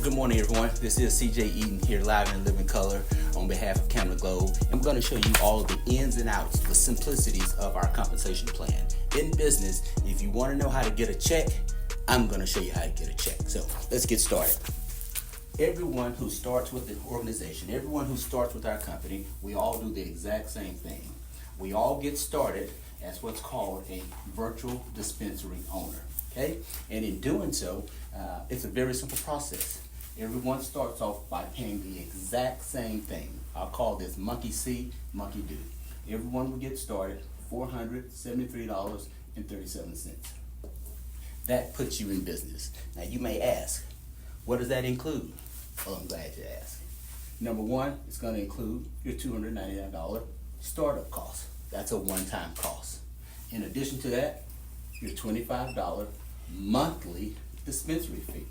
Good morning, everyone. This is CJ Eaton here live in living color on behalf of Camera Globe. And we're going to show you all of the ins and outs, the simplicities of our compensation plan. In business, if you want to know how to get a check, I'm going to show you how to get a check. So let's get started. Everyone who starts with an organization, everyone who starts with our company, we all do the exact same thing. We all get started as what's called a virtual dispensary owner. Okay? And in doing so, it's a very simple process. Everyone starts off by paying the exact same thing. I'll call this monkey see, monkey do. Everyone will get started $473.37. That puts you in business. Now you may ask, what does that include? Well, I'm glad you asked. Number one, it's going to include your $299 startup cost. That's a one-time cost. In addition to that, your $25 monthly dispensary fee.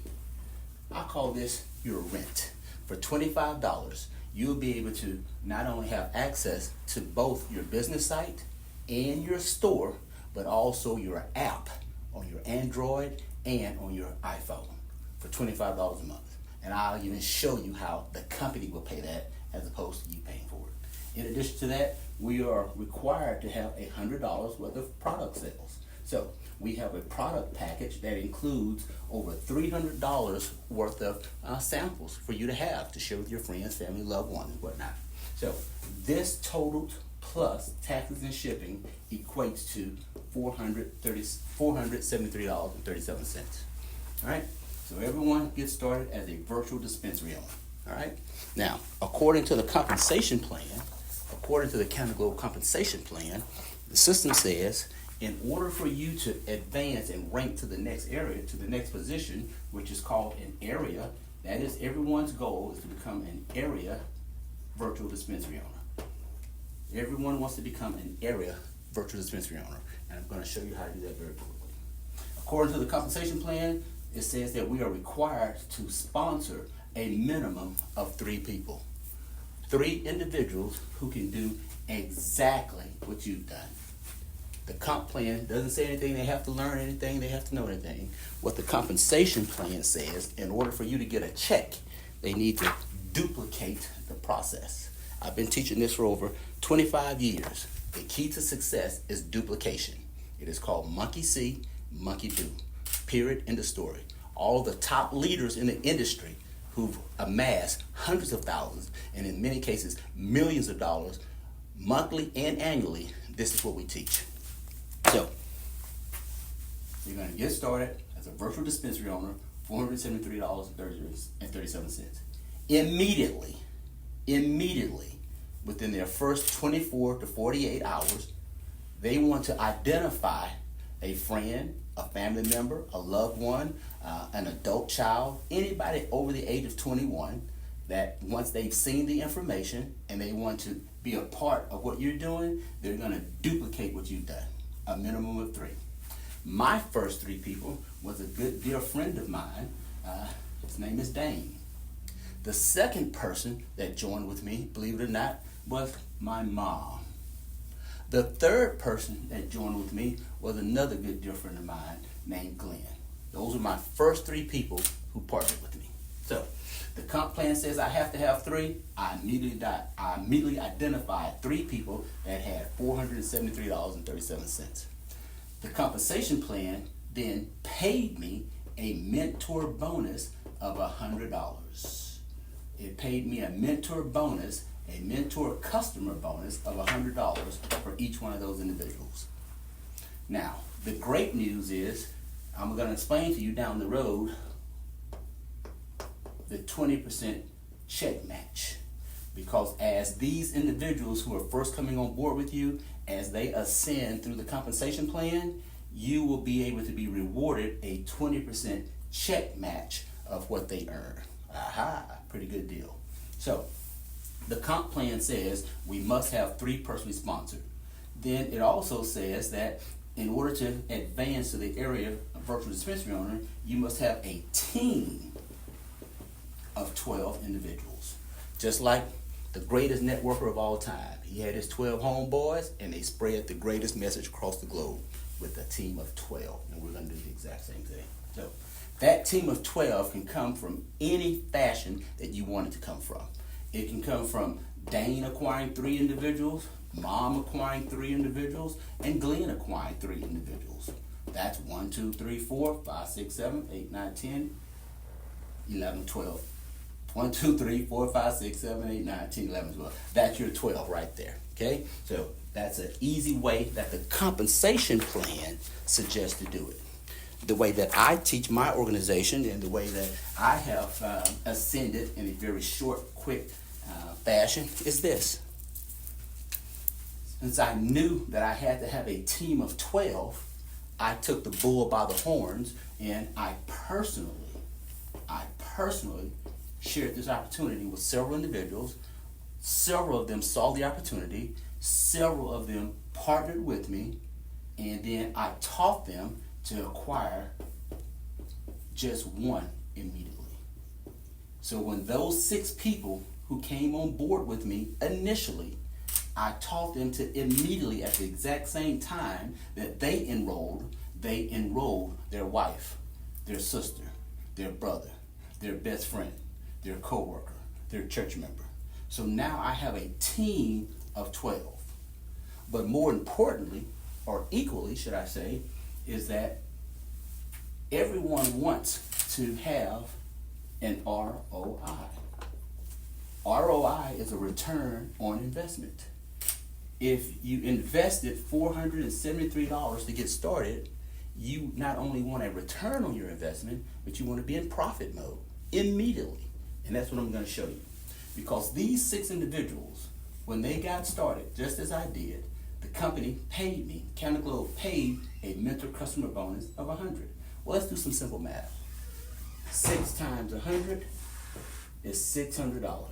I call this your rent. For $25, you'll be able to not only have access to both your business site and your store, but also your app on your Android and on your iPhone for $25 a month. And I'll even show you how the company will pay that as opposed to you paying for it. In addition to that, we are required to have $100 worth of product sales. So we have a product package that includes over $300 worth of samples for you to have to share with your friends, family, loved ones, and whatnot. So this totaled plus taxes and shipping equates to $473.37. All right. So everyone gets started as a virtual dispensary owner. All right. Now, according to the compensation plan, according to the Camera Globe compensation plan, the system says, in order for you to advance and rank to the next area, to the next position, which is called an area, that is everyone's goal is to become an area virtual dispensary owner. Everyone wants to become an area virtual dispensary owner, and I'm going to show you how to do that very quickly. According to the compensation plan, it says that we are required to sponsor a minimum of 3 people. 3 individuals who can do exactly what you've done. The comp plan doesn't say anything, they have to learn anything, they have to know anything. What the compensation plan says, in order for you to get a check, they need to duplicate the process. I've been teaching this for over 25 years. The key to success is duplication. It is called monkey see, monkey do. Period, end of story. All the top leaders in the industry who've amassed hundreds of thousands, and in many cases, millions of dollars, monthly and annually, this is what we teach. So, you're going to get started as a virtual dispensary owner, $473.37. Immediately, within their first 24 to 48 hours, they want to identify a friend, a family member, a loved one, an adult child, anybody over the age of 21 that once they've seen the information and they want to be a part of what you're doing, they're going to duplicate what you've done. A minimum of 3. My first 3 people was a good dear friend of mine. His name is Dane. The second person that joined with me, believe it or not, was my mom. The third person that joined with me was another good dear friend of mine named Glenn. Those are my first 3 people who partnered with me. So the comp plan says I have to have 3. I immediately identified 3 people that had $473.37. The compensation plan then paid me a mentor bonus of $100. It paid me a mentor bonus, a mentor customer bonus of $100 for each one of those individuals. Now, the great news is, I'm going to explain to you down the road the 20% check match. Because as these individuals who are first coming on board with you, as they ascend through the compensation plan, you will be able to be rewarded a 20% check match of what they earn. Aha, pretty good deal. So, the comp plan says we must have 3 personally sponsored. Then it also says that in order to advance to the area of virtual dispensary owner, you must have a team of 12 individuals. Just like the greatest networker of all time. He had his 12 homeboys, and they spread the greatest message across the globe with a team of 12. And we're going to do the exact same thing. So That team of 12 can come from any fashion that you want it to come from. It can come from Dane acquiring 3 individuals, Mom acquiring 3 individuals, and Glenn acquiring 3 individuals. That's 1, 2, 3, 4, 5, 6, 7, 8, 9, 10, 11, 12. 1, 2, 3, 4, 5, 6, 7, 8, 9, 10, 11, 12. That's your 12 right there. Okay? So that's an easy way that the compensation plan suggests to do it. The way that I teach my organization and the way that I have ascended in a very short, quick fashion is this. Since I knew that I had to have a team of 12, I took the bull by the horns and I personally shared this opportunity with several individuals. Several of them saw the opportunity. Several of them partnered with me, and then I taught them to acquire just one immediately. So when those 6 people who came on board with me initially, I taught them to immediately, at the exact same time that they enrolled their wife, their sister, their brother, their best friend, their coworker, their church member. So now I have a team of 12. But more importantly, or equally, should I say, is that everyone wants to have an ROI. ROI is a return on investment. If you invested $473 to get started, you not only want a return on your investment, but you want to be in profit mode immediately. And that's what I'm going to show you. Because these 6 individuals, when they got started, just as I did, the company paid me, County Globe paid a mentor customer bonus of 100. Well, let's do some simple math. 6 times 100 is $600.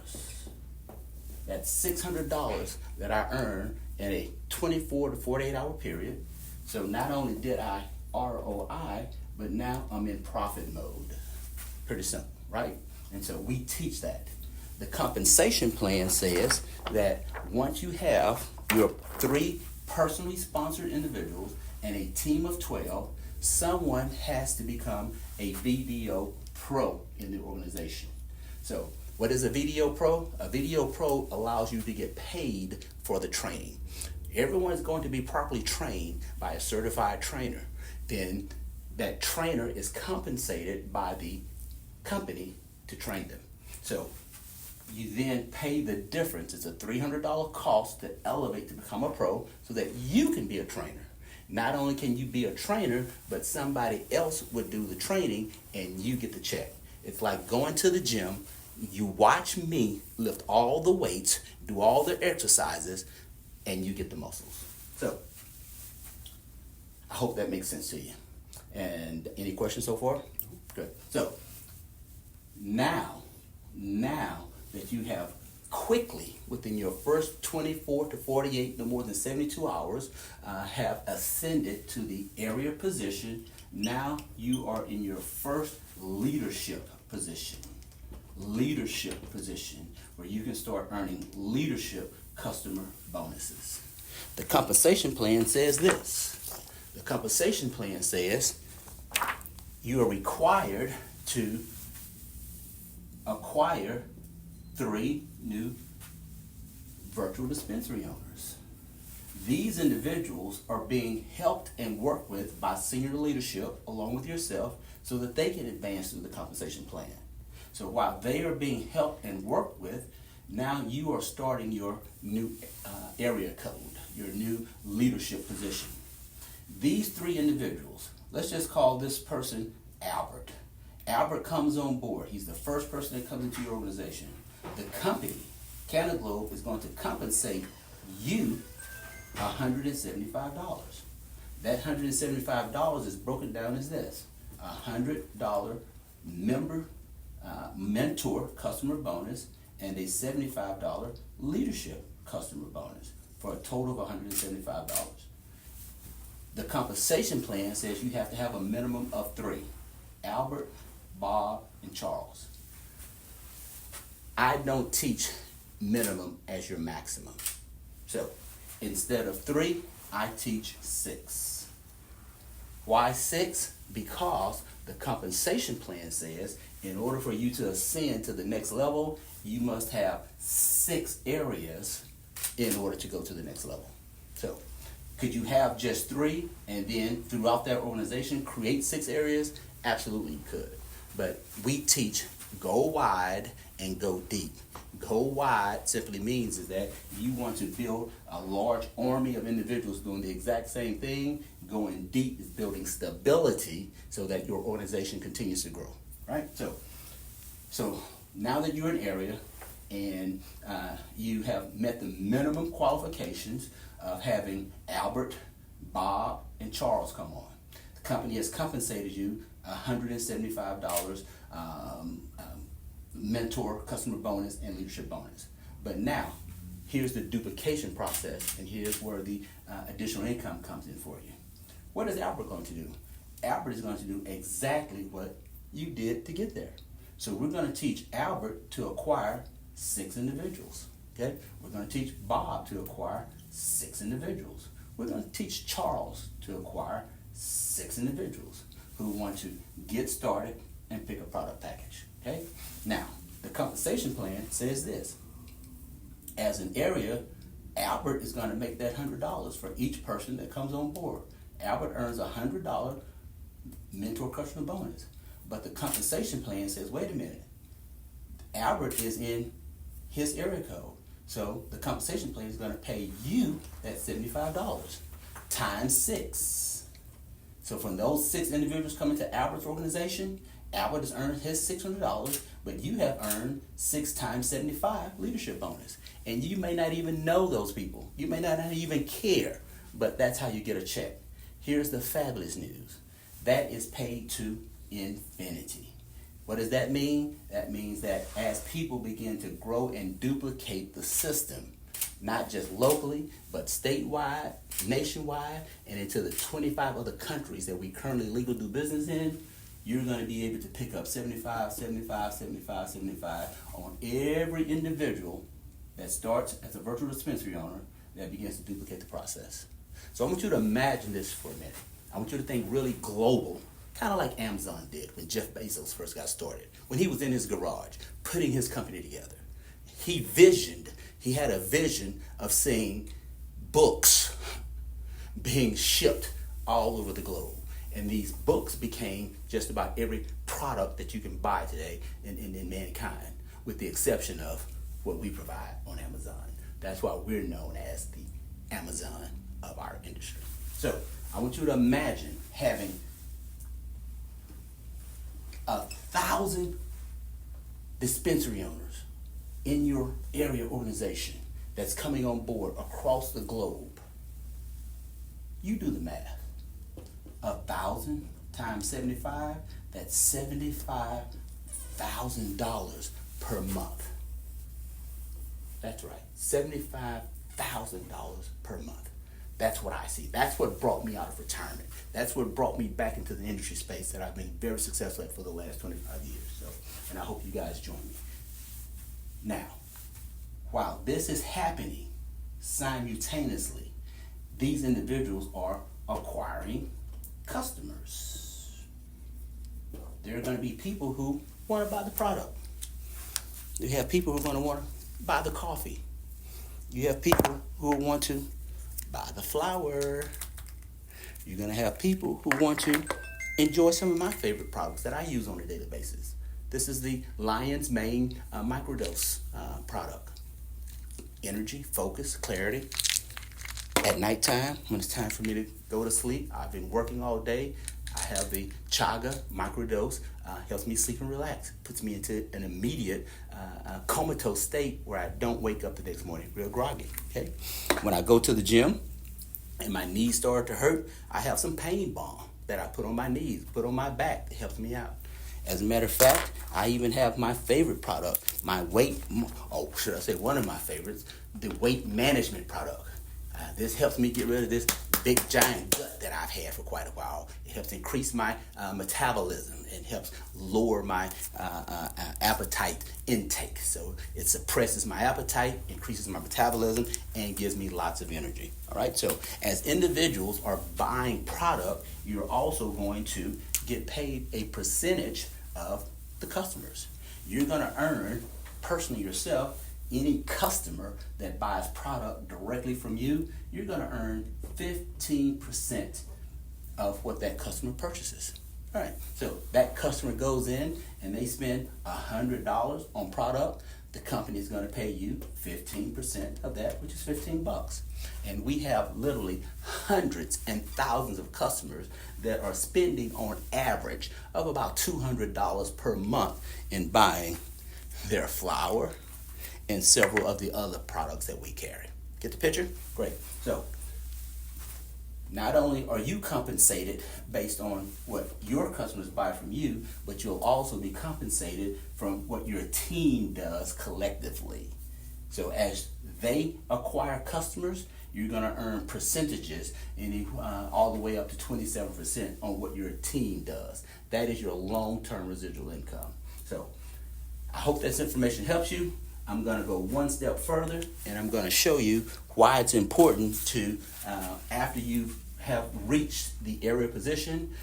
That's $600 that I earned in a 24 to 48 hour period. So not only did I ROI, but now I'm in profit mode. Pretty simple, right? And so we teach that. The compensation plan says that once you have your 3 personally sponsored individuals and a team of 12, someone has to become a VDO Pro in the organization. So what is a VDO Pro? A VDO Pro allows you to get paid for the training. Everyone is going to be properly trained by a certified trainer. Then that trainer is compensated by the company to train them. So you then pay the difference. It's a $300 cost to elevate to become a pro so that you can be a trainer. Not only can you be a trainer, but somebody else would do the training and you get the check. It's like going to the gym. You watch me lift all the weights, do all the exercises, and you get the muscles. So I hope that makes sense to you. And any questions so far? Good. So now that you have quickly, within your first 24 to 48, no more than 72 hours, have ascended to the area position, now you are in your first leadership position. Leadership position where you can start earning leadership customer bonuses. The compensation plan says this. The compensation plan says you are required to acquire 3 new virtual dispensary owners. These individuals are being helped and worked with by senior leadership along with yourself so that they can advance through the compensation plan. So while they are being helped and worked with, now you are starting your new area code, your new leadership position. These 3 individuals, let's just call this person Albert. Albert comes on board. He's the first person that comes into your organization. The company, County Globe, is going to compensate you $175. That $175 is broken down as this: $100 mentor customer bonus and a $75 leadership customer bonus for a total of $175. The compensation plan says you have to have a minimum of 3: Albert, Bob, and Charles. I don't teach minimum as your maximum. So instead of 3, I teach 6. Why 6? Because The compensation plan says in order for you to ascend to the next level, you must have 6 areas in order to go to the next level. So could you have just 3 and then throughout that organization create 6 areas? Absolutely you could. But we teach go wide and go deep. Go wide simply means is that you want to build a large army of individuals doing the exact same thing. Going deep is building stability so that your organization continues to grow, right? So now that you're in area and you have met the minimum qualifications of having Albert, Bob, and Charles come on. The company has compensated you $175 mentor, customer bonus, and leadership bonus. But now, here's the duplication process, and here's where the additional income comes in for you. What is Albert going to do? Albert is going to do exactly what you did to get there. So we're going to teach Albert to acquire 6 individuals. Okay? We're going to teach Bob to acquire 6 individuals. We're going to teach Charles to acquire 6 individuals who want to get started and pick a product package. Okay? Now, the compensation plan says this. As an area, Albert is going to make that $100 for each person that comes on board. Albert earns a $100 mentor customer bonus. But the compensation plan says, wait a minute, Albert is in his area code. So the compensation plan is going to pay you that $75 times 6. So from those 6 individuals coming to Albert's organization, Albert has earned his $600, but you have earned 6 times 75 leadership bonus. And you may not even know those people. You may not even care, but that's how you get a check. Here's the fabulous news. That is paid to infinity. What does that mean? That means that as people begin to grow and duplicate the system, not just locally, but statewide, nationwide, and into the 25 other countries that we currently legally do business in, you're going to be able to pick up 75, 75, 75, 75 on every individual that starts as a virtual dispensary owner that begins to duplicate the process. So I want you to imagine this for a minute. I want you to think really global, kind of like Amazon did when Jeff Bezos first got started. When he was in his garage, putting his company together. He had a vision of seeing books being shipped all over the globe. And these books became just about every product that you can buy today in mankind, with the exception of what we provide on Amazon. That's why we're known as the Amazon of our industry. So I want you to imagine having 1,000 dispensary owners in your area organization that's coming on board across the globe. You do the math. 1,000 times 75, that's $75,000 per month. That's right, $75,000 per month. That's what I see. That's what brought me out of retirement. That's what brought me back into the industry space that I've been very successful at for the last 25 years. So, and I hope you guys join me. Now, while this is happening simultaneously, these individuals are acquiring customers. There are going to be people who want to buy the product. You have people who are going to want to buy the coffee. You have people who want to buy the flour. You're going to have people who want to enjoy some of my favorite products that I use on a daily basis. This is the Lion's Mane microdose product. Energy, focus, clarity. At nighttime, when it's time for me to go to sleep, I've been working all day. I have the Chaga microdose, helps me sleep and relax, puts me into an immediate comatose state where I don't wake up the next morning real groggy. Okay, when I go to the gym and my knees start to hurt, I have some pain balm that I put on my knees, put on my back. It helps me out. As a matter of fact, I even have my favorite product, my weight, should I say one of my favorites, the weight management product. This helps me get rid of this big giant gut that I've had for quite a while. It helps increase my metabolism. It helps lower my appetite intake. So it suppresses my appetite, increases my metabolism, and gives me lots of energy. All right. So as individuals are buying product, you're also going to get paid a percentage of the customers. You're going to earn personally yourself, any customer that buys product directly from you, you're going to earn 15% of what that customer purchases. All right, so that customer goes in and they spend $100 on product. The company is going to pay you 15% of that, which is $15. And we have literally hundreds and thousands of customers that are spending on average of about $200 per month in buying their flour and several of the other products that we carry. Get the picture? Great. So not only are you compensated based on what your customers buy from you, but you'll also be compensated from what your team does collectively. So as they acquire customers, you're going to earn percentages all the way up to 27% on what your team does. That is your long-term residual income. So I hope this information helps you. I'm going to go one step further, and I'm going to show you why it's important to, after you have reached the area position,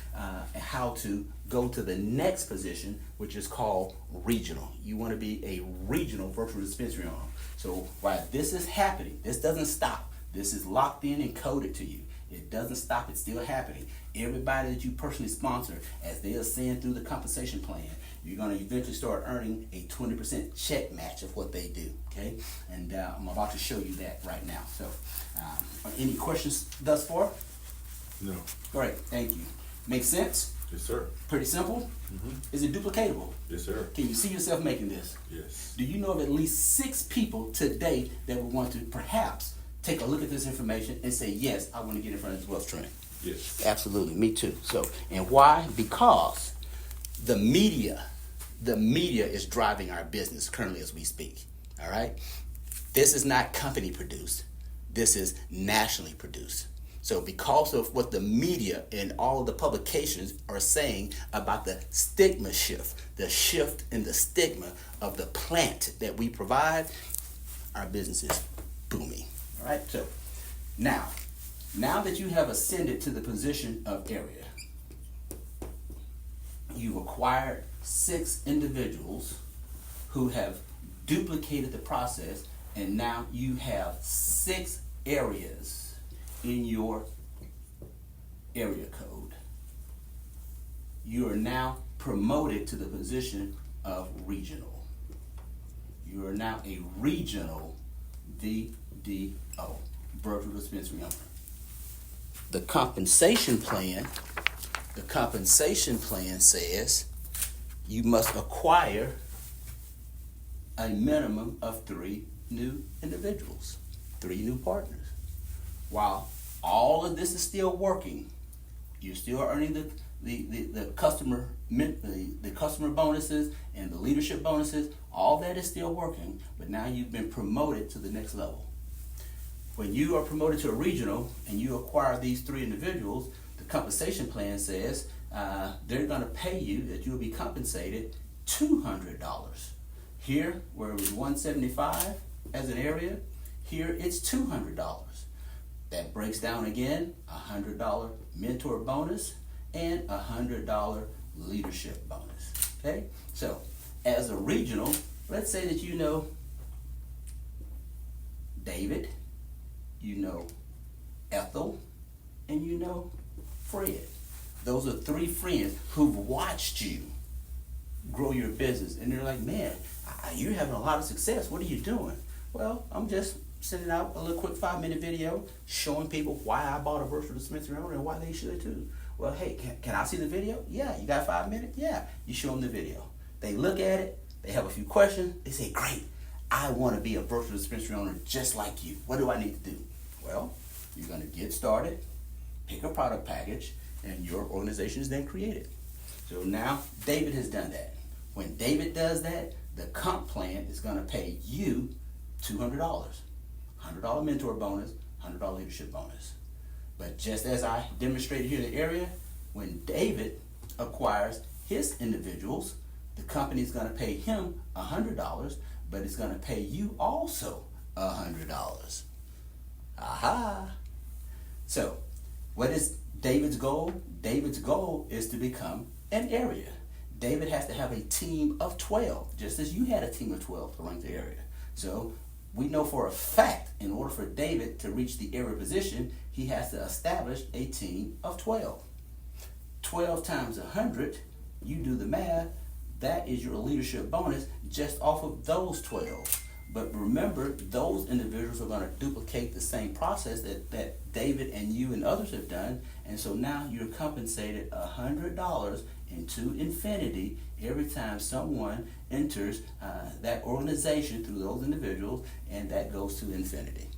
how to go to the next position, which is called regional. You want to be a regional virtual dispensary owner. So while this is happening, this doesn't stop. This is locked in and coded to you. It doesn't stop. It's still happening. Everybody that you personally sponsor, as they ascend through the compensation plan, you're going to eventually start earning a 20% check match of what they do, okay? And I'm about to show you that right now. So any questions thus far? No. Great, thank you. Make sense? Yes, sir. Pretty simple? Mm-hmm. Is it duplicatable? Yes, sir. Can you see yourself making this? Yes. Do you know of at least 6 people today that would want to perhaps take a look at this information and say, yes, I want to get in front of this wealth trend? Yes. Absolutely, me too. So, and why? Because the media is driving our business currently as we speak. All right? This is not company produced. This is nationally produced. So because of what the media and all of the publications are saying about the stigma shift, the shift in the stigma of the plant that we provide, our business is booming. All right? So now that you have ascended to the position of area, you've acquired 6 individuals who have duplicated the process, and now you have 6 areas in your area code. You are now promoted to the position of regional. You are now a regional VDO, virtual dispensary owner. The compensation plan says you must acquire a minimum of 3 new individuals, 3 new partners. While all of this is still working, you're still earning the customer bonuses and the leadership bonuses. All that is still working, but now you've been promoted to the next level. When you are promoted to a regional and you acquire these 3 individuals, the compensation plan says they're going to pay you, that you'll be compensated $200. Here, where it was $175 as an area, here it's $200. That breaks down again, $100 mentor bonus and $100 leadership bonus. Okay? So, as a regional, let's say that you know David, you know Ethel, and you know Fred. Those are 3 friends who've watched you grow your business. And they're like, man, you're having a lot of success. What are you doing? Well, I'm just sending out a little quick 5-minute video showing people why I bought a virtual dispensary owner and why they should too. Well, hey, can I see the video? Yeah. You got 5 minutes? Yeah. You show them the video. They look at it. They have a few questions. They say, great, I want to be a virtual dispensary owner just like you. What do I need to do? Well, you're going to get started, pick a product package, and your organization is then created. So now David has done that. When David does that, the comp plan is going to pay you $200. $100 mentor bonus, $100 leadership bonus. But just as I demonstrated here in the area, when David acquires his individuals, the company is going to pay him $100, but it's going to pay you also $100. Aha! So, what is David's goal? David's goal is to become an area, David has to have a team of 12, just as you had a team of 12 to rank the area. So we know for a fact, in order for David to reach the area position, he has to establish a team of 12. 12 times 100, you do the math, that is your leadership bonus just off of those 12. But remember, those individuals are going to duplicate the same process that David and you and others have done. And so now you're compensated $100 into infinity every time someone enters that organization through those individuals, and that goes to infinity.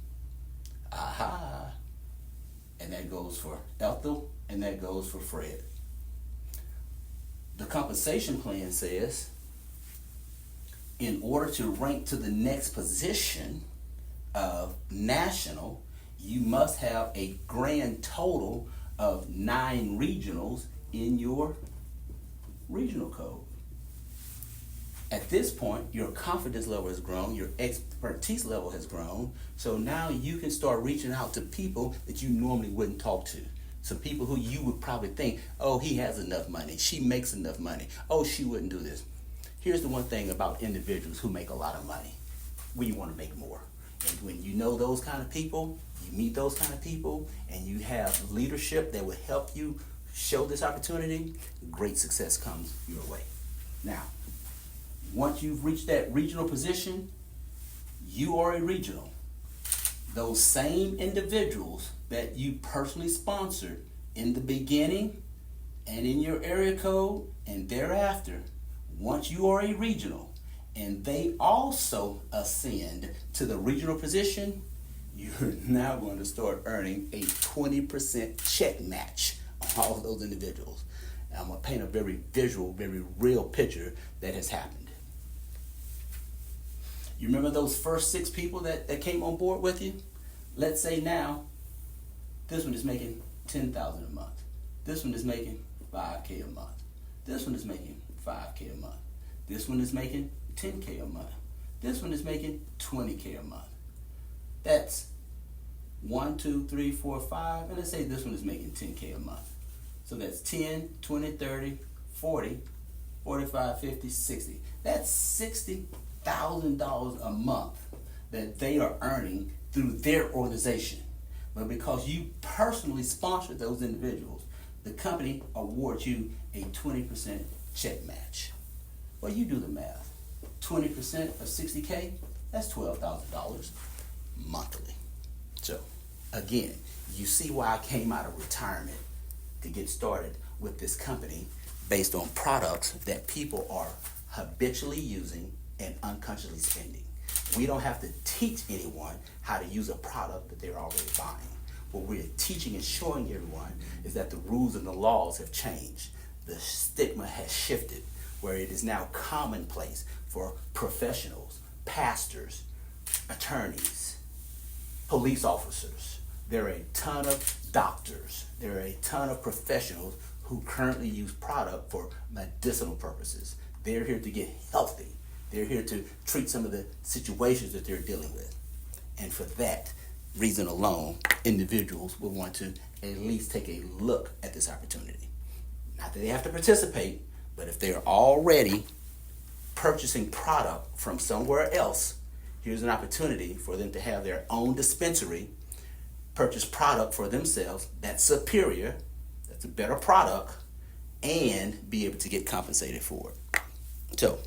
Aha! And that goes for Ethel, and that goes for Fred. The compensation plan says, in order to rank to the next position of national, you must have a grand total of 9 regionals in your regional code. At this point, your confidence level has grown, your expertise level has grown, so now you can start reaching out to people that you normally wouldn't talk to. Some people who you would probably think, oh, he has enough money, she makes enough money, oh, she wouldn't do this. Here's the one thing about individuals who make a lot of money. We want to make more. And when you know those kind of people, you meet those kind of people, and you have leadership that will help you show this opportunity, great success comes your way. Now, once you've reached that regional position, you are a regional. Those same individuals that you personally sponsored in the beginning and in your area code and thereafter, once you are a regional and they also ascend to the regional position, you're now going to start earning a 20% check match on all of those individuals. And I'm going to paint a very visual, very real picture that has happened. You remember those first 6 people that came on board with you? Let's say now, this one is making $10,000 a month. This one is making $5K a month. This one is making $5K a month. This one is making $10K a month. This one is making $20K a month. That's 1, 2, 3, 4, 5, and let's say this one is making $10K a month. So that's 10, 20, 30, 40, 45, 50, 60. That's $60,000 a month that they are earning through their organization. But because you personally sponsored those individuals, the company awards you a 20% check match. Well, you do the math. 20% of 60K, that's $12,000 monthly. So, again, you see why I came out of retirement to get started with this company based on products that people are habitually using and unconsciously spending. We don't have to teach anyone how to use a product that they're already buying. What we're teaching and showing everyone is that the rules and the laws have changed. The stigma has shifted, where it is now commonplace for professionals, pastors, attorneys, police officers. There are a ton of doctors. There are a ton of professionals who currently use product for medicinal purposes. They're here to get healthy. They're here to treat some of the situations that they're dealing with. And for that reason alone, individuals will want to at least take a look at this opportunity. Not that they have to participate, but if they're already purchasing product from somewhere else, here's an opportunity for them to have their own dispensary, purchase product for themselves that's superior, that's a better product, and be able to get compensated for it. So,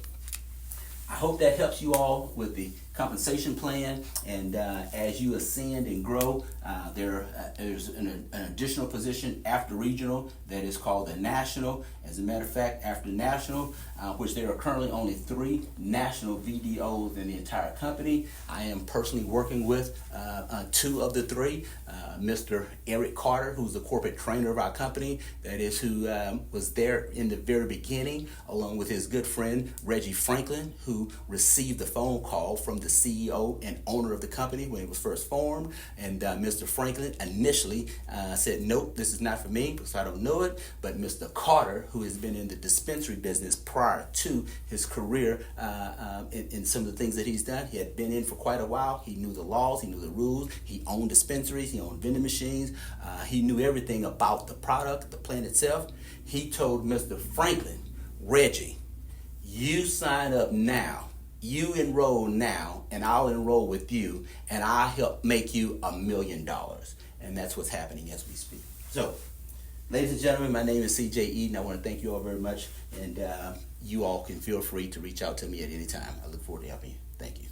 I hope that helps you all with the compensation plan, and as you ascend and grow, there's an additional position after regional that is called the national. As a matter of fact, after national, which there are currently only 3 national VDOs in the entire company, I am personally working with 2 of the 3. Mr. Eric Carter, who's the corporate trainer of our company, that is who was there in the very beginning, along with his good friend Reggie Franklin, who received the phone call from the CEO and owner of the company when it was first formed. And Mr. Franklin initially said, nope, this is not for me because I don't know it. But Mr. Carter, who has been in the dispensary business prior to his career in some of the things that he's done, he had been in for quite a while. He knew the laws, he knew the rules. He owned dispensaries, he owned vending machines. He knew everything about the product, the plant itself. He told Mr. Franklin, Reggie, you sign up now. You enroll now, and I'll enroll with you, and I'll help make you $1 million. And that's what's happening as we speak. So, ladies and gentlemen, my name is C.J. Eden. I want to thank you all very much, and you all can feel free to reach out to me at any time. I look forward to helping you. Thank you.